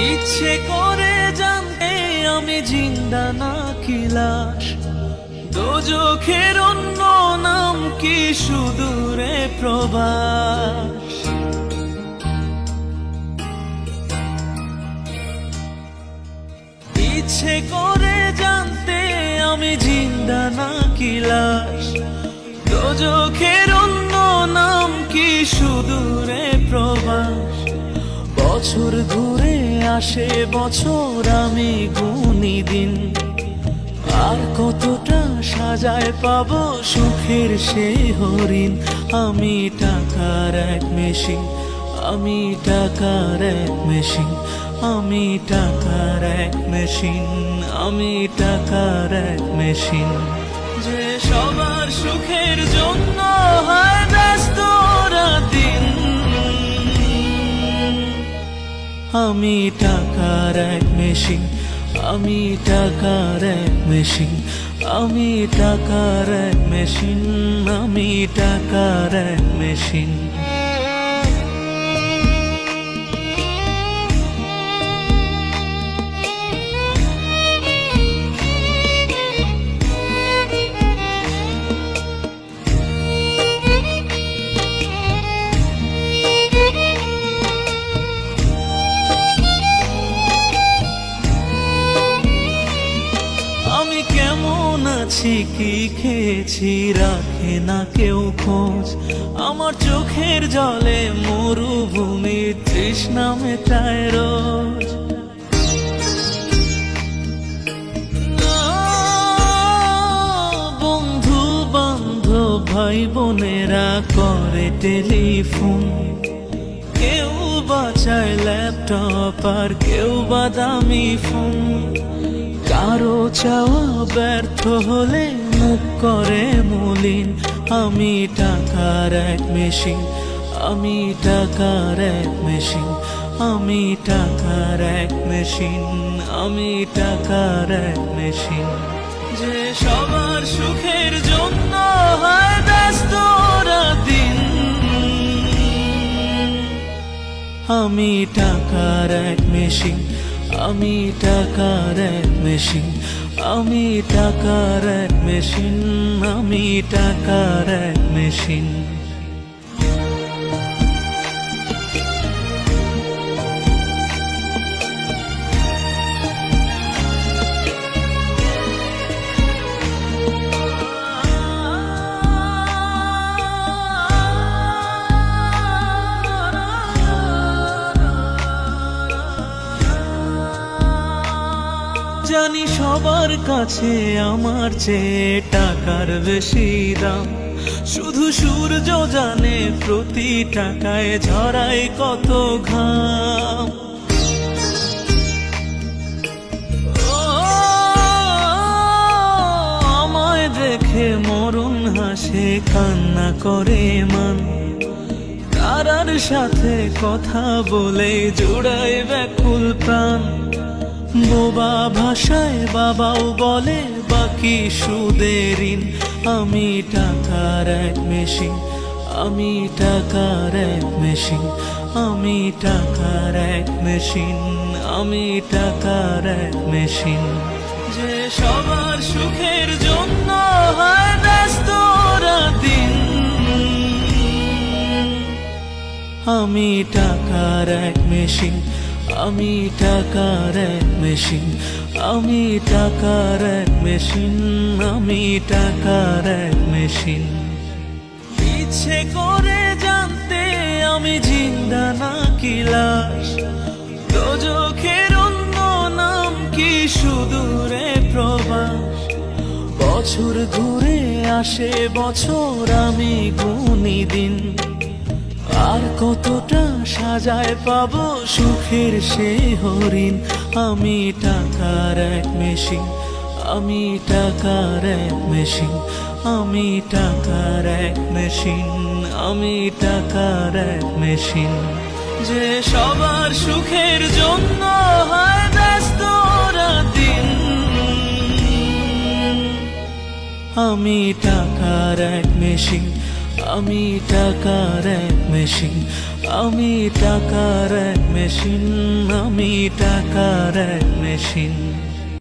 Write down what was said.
ইচ্ছে করে জানতে আমি জিন্দা নাকি লাশ, দোজখের অন্য নাম কি সুদূরে প্রবাস। ইচ্ছে করে জানতে আমি জিন্দা নাকি লাশ, দোজখের অন্য নাম কি সুদূরে প্রবাস। বছর ঘুরে আসে বছর, আমি গুনি দিন, আর কতটা সাজায় পাবো সুখের সেই হরিণ। আমি টাকার এক মেশিন, আমি টাকার এক মেশিন, আমি টাকার এক মেশিন, আমি টাকার এক মেশিন। যে সবার সুখের জন্য হয় ব্যস্ত দিন, আমি টাকার এক মেশিন, আমি টাকার এক মেশিন, আমি টাকার এক মেশিন, আমি টাকার এক মেশিন। আমি কেমন আছি কি খেয়েছি রাখে না কেউ খোঁজ, আমার চোখের জলে মরুভূমির তৃষ্ণা মেটায় রোজ। বন্ধু বান্ধব ভাই বোনেরা করে টেলিফোন, কেউ বাঁচায় ল্যাপটপ আর কেউ বা দামি ফোন। কারো চাওয়া ব্যর্থ হলে মুখ করে মলিন, আমি টাকার এক মেশিন, আমি টাকার এক মেশিন, আমি টাকার এক মেশিন, আমি টাকার এক মেশিন। যে সবার সুখের জন্য হয় ব্যস্ত দিন, আমি টাকার এক মেশিন, আমি টাকার এক মেশিন, আমি টাকার এক মেশিন, আমি টাকার এক মেশিন। জানি সবার কাছে আমার চেয়ে টাকার বেশি দাম, শুধু সূর্য জানে প্রতি টাকায় ঝরায় কত ঘাম। আমায় দেখে মরণ হাসে কান্না করে মান, তারার সাথে কথা বলে জোড়ায় ব্যাকুল প্রাণ। বোবা ভাষায় বাবাও বলে বাকি সুদের ঋণ, আমি টাকার এক মেশিন, আমি টাকার এক মেশিন, আমি টাকার এক মেশিন, আমি টাকার এক মেশিন। যে সবার সুখের জন্য হয় ব্যস্ত দিন, আমি টাকার এক মেশিন, আমি টাকার এক মেশিন, আমি টাকার এক মেশিন, আমি টাকার এক মেশিন। ইচ্ছে করে জানতে আমি জিন্দা নাকি লাশ, দোজখের অন্য নাম কি সুদূরে প্রবাস। বছর ঘুরে আসে বছর, আমি গুনি দিন, আর কতটা সাজায় পাবো সুখের সেই হরিণ। আমি টাকার এক মেশিন, আমি টাকার এক মেশিন, আমি টাকার এক মেশিন, আমি টাকার এক মেশিন। যে সবার সুখের জন্য হয় ব্যস্ত দিন, আমি টাকার এক মেশিন, আমি টাকার এক মেশিন, আমি টাকার এক মেশিন, আমি টাকার এক মেশিন।